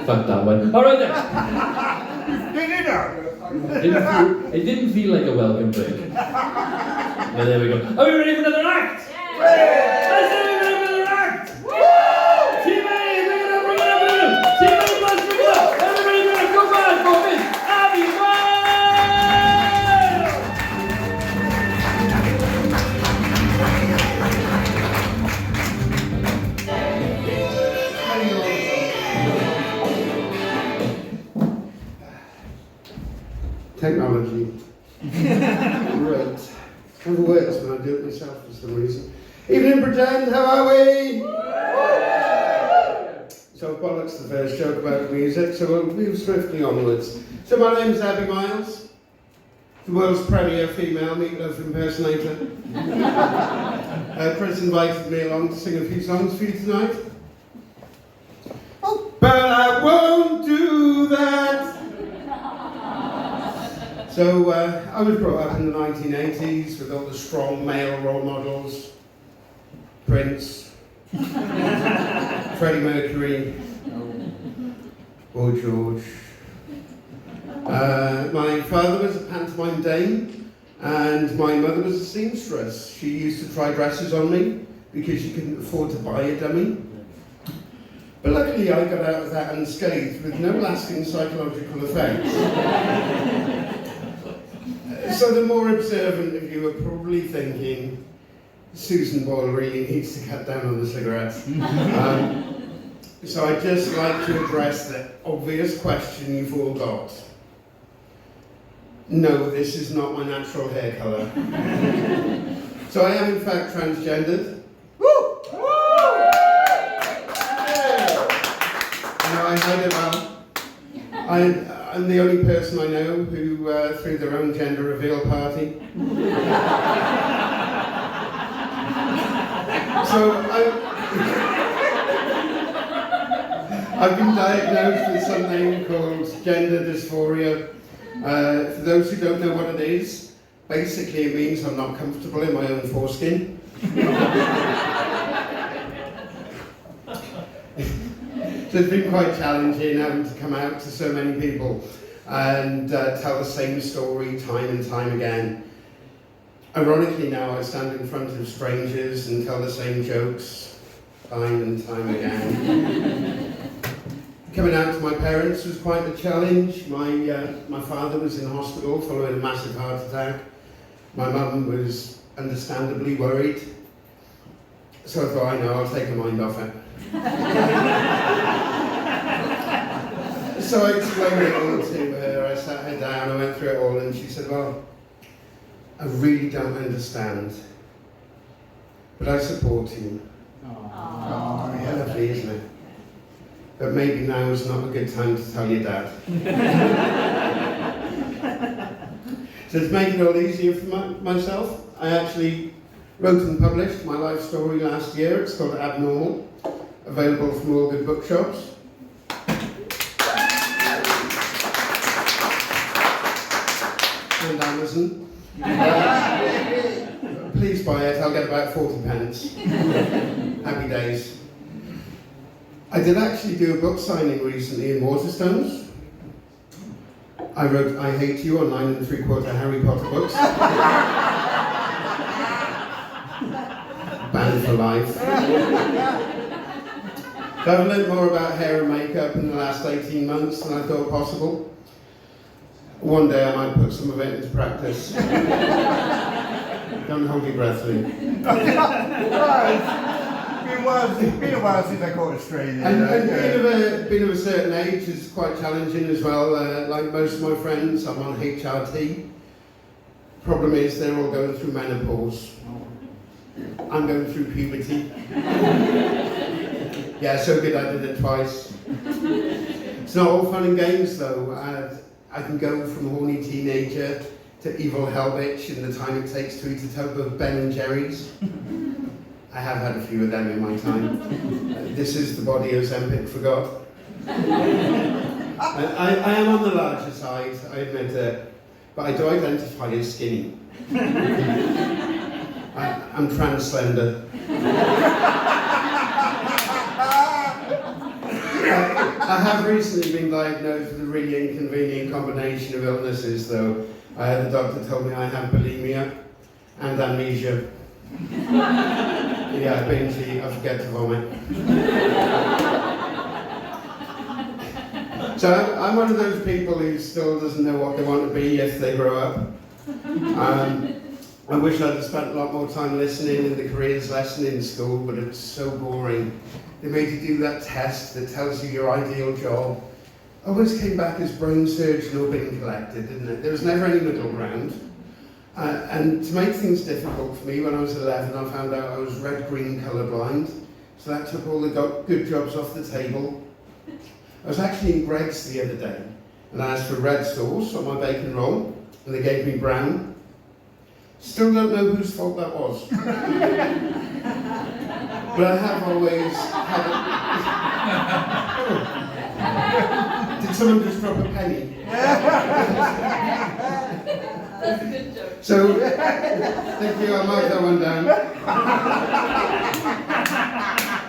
Fuck that one. Alright then. It didn't feel like a welcome break. But there we go. Are we ready for another act? Yeah. Let's do another act! Woo! Team A, bring it up, bring it up, bring it up! Team A plus, bring it up! Everybody bring it up, go back for Miss Abi Technology. Right. Never works when I do it myself for some reason. Evening, pretend, how are we? So bollocks the first joke about music, so we'll move swiftly onwards. So my name's Abi Myles, the world's premier female meatloaf impersonator. Chris invited me along to sing a few songs for you tonight. Oh, but I won't do that! So I was brought up in the 1980s with all the strong male role models. Prince, Freddie Mercury, Boy George. My father was a pantomime dame and my mother was a seamstress. She used to try dresses on me because she couldn't afford to buy a dummy. But luckily I got out of that unscathed with no lasting psychological effects. So the more observant of you are probably thinking, Susan Boyle really needs to cut down on the cigarettes. So I'd just like to address the obvious question you've all got. No, this is not my natural hair colour. So I am in fact transgendered. Woo! I hide it well. I'm the only person I know who threw their own gender reveal party. So I've been diagnosed with something called gender dysphoria. For those who don't know what it is, basically it means I'm not comfortable in my own foreskin. So it's been quite challenging having to come out to so many people and tell the same story time and time again. Ironically now I stand in front of strangers and tell the same jokes time and time again. Coming out to my parents was quite a challenge. My father was in hospital following a massive heart attack. My mum was understandably worried. So I thought, I know, I'll take her mind off it. So I explained it all to her, I sat her down, I went through it all, and she said, well, I really don't understand, but I support you. Aww. Yeah, lovely, isn't it? But maybe now is not a good time to tell your dad. So to make it all easier for myself, I actually wrote and published my life story last year. It's called Abnormal, available from all good bookshops. And Amazon. Please buy it, I'll get about 40 pence. Happy days. I did actually do a book signing recently in Waterstones. I wrote I Hate You on 9 3/4 Harry Potter books. Banned for life. So I've learned more about hair and makeup in the last 18 months than I thought possible. One day I might put some of it into practice. Don't hold your breath, Lee. It's been a while since I caught a stray. And being of a certain age is quite challenging as well. Like most of my friends, I'm on HRT. Problem is they're all going through menopause. I'm going through puberty. Yeah, so good I did it twice. It's not all fun and games though. I can go from horny teenager to evil hell bitch in the time it takes to eat a tub of Ben and Jerry's. I have had a few of them in my time. This is the body Ozempic forgot. I am on the larger side, I admit it, but I do identify as skinny. I'm trans slender. I have recently been diagnosed with a really inconvenient combination of illnesses, though. The doctor told me I have bulimia and amnesia. Yeah, binge, I forget to vomit. So I'm one of those people who still doesn't know what they want to be if they grow up. I wish I'd have spent a lot more time listening in the careers lesson in school, but it's so boring. They made you do that test that tells you your ideal job. Always came back as brain surgeon or bin collector, didn't it? There was never any middle ground. And to make things difficult for me, when I was 11, I found out I was red-green colourblind. So that took all the good jobs off the table. I was actually in Greggs the other day, and I asked for red sauce on my bacon roll, and they gave me brown. Still don't know whose fault that was. But I have always had a... Did someone just drop a penny? That's a good joke. So, thank you, I'll mark that one down.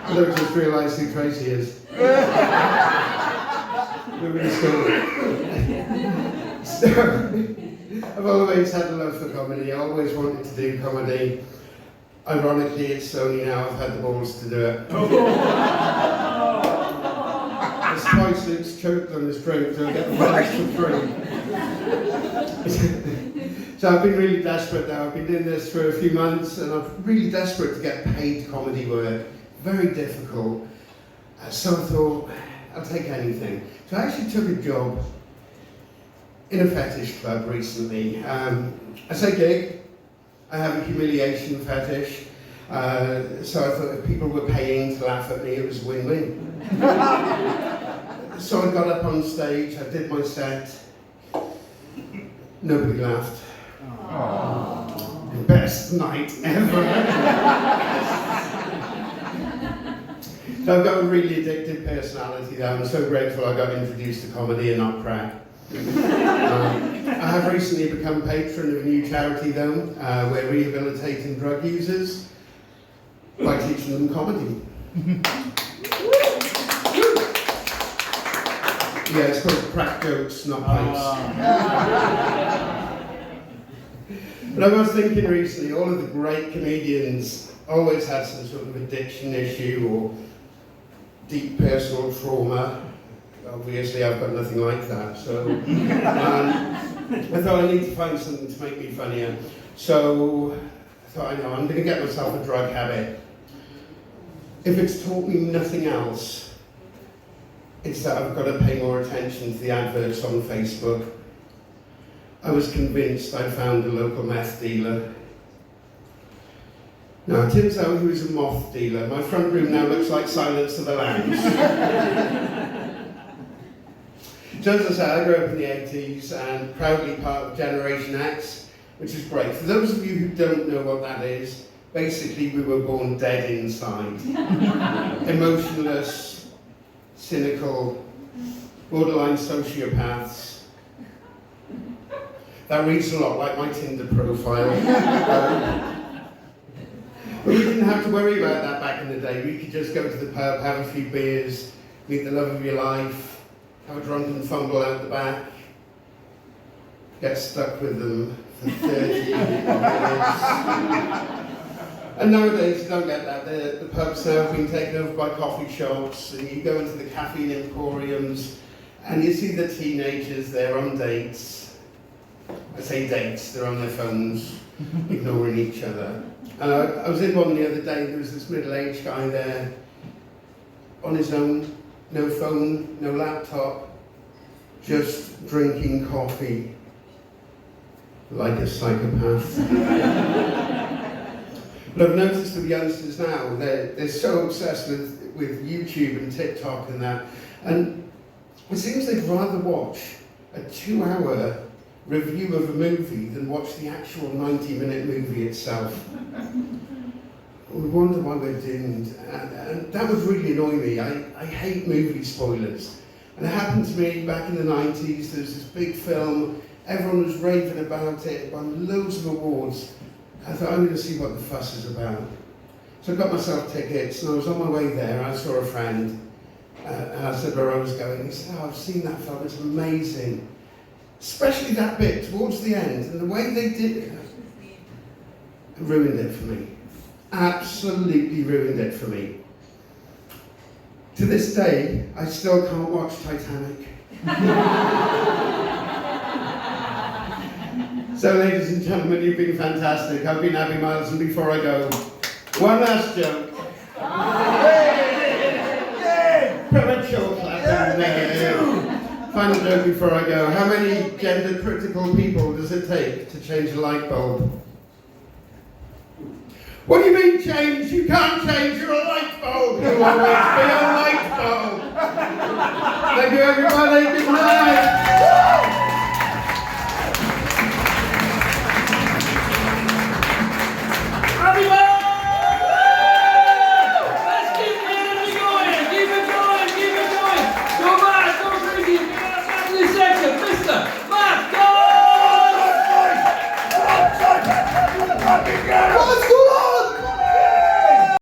I don't just realise who Tracy is. We're in school. So, I've always had a love for comedy. I always wanted to do comedy. Ironically, it's only now I've had the balls to do it. It's twice Luke's choked on his drink, so I get the rights for free. So I've been really desperate now. I've been doing this for a few months, and I'm really desperate to get paid comedy work. Very difficult. So I thought, I'll take anything. So I actually took a job in a fetish club recently. I say gig, I have a humiliation fetish. So I thought if people were paying to laugh at me, it was a win-win. So I got up on stage, I did my set. Nobody laughed. Aww. Best night ever. So I've got a really addictive personality though. I'm so grateful I got introduced to comedy and not crack. I have recently become patron of a new charity though. We're rehabilitating drug users by teaching them comedy. Yeah, it's called Crack Jokes, not Pipes. But I was thinking recently, all of the great comedians always had some sort of addiction issue or deep personal trauma. Obviously, I've got nothing like that, so I thought I need to find something to make me funnier. So I thought, I know, I'm going to get myself a drug habit. If it's taught me nothing else, it's that I've got to pay more attention to the adverts on Facebook. I was convinced I'd found a local meth dealer. Now, it turns out he was a moth dealer. My front room now looks like Silence of the Lambs. So as I said, I grew up in the 80s and proudly part of Generation X, which is great. For those of you who don't know what that is, basically we were born dead inside. Emotionless, cynical, borderline sociopaths. That reads a lot like my Tinder profile. But we didn't have to worry about that back in the day. We could just go to the pub, have a few beers, meet the love of your life, have a drunken fumble out the back, get stuck with them for 30 years. And nowadays you don't get that. The pubs now have been taken over by coffee shops, and you go into the caffeine emporiums, and you see the teenagers there on dates. I say dates, they're on their phones, ignoring each other. And I was in one the other day, there was this middle-aged guy there, on his own, no phone, no laptop, just drinking coffee, like a psychopath. But I've noticed with youngsters now, they're so obsessed with YouTube and TikTok and that, and it seems they'd rather watch a 2-hour review of a movie than watch the actual 90-minute movie itself. We wonder why we're doomed, and that would really annoy me. I hate movie spoilers. And it happened to me back in the 90s. There was this big film, everyone was raving about it, it won loads of awards. I thought, I'm going to see what the fuss is about. So I got myself tickets, and I was on my way there, I saw a friend, And I said where I was going. He said, oh, I've seen that film, it's amazing. Especially that bit towards the end, and the way they did it ruined it for me. Absolutely ruined it for me. To this day, I still can't watch Titanic. So, ladies and gentlemen, you've been fantastic. I've been Abi Myles, and before I go, one last joke. Premature clapping. Final joke before I go. How many gender-critical people does it take to change a light bulb? What do you mean change? You can't change, you're a light bulb. You'll always be a light bulb. Thank you, everybody. Good night. Abi Myles! Let's keep the energy going. Keep it going. Keep it going. Go Matt, go crazy. We got a family section. Mr. Matt, go! What's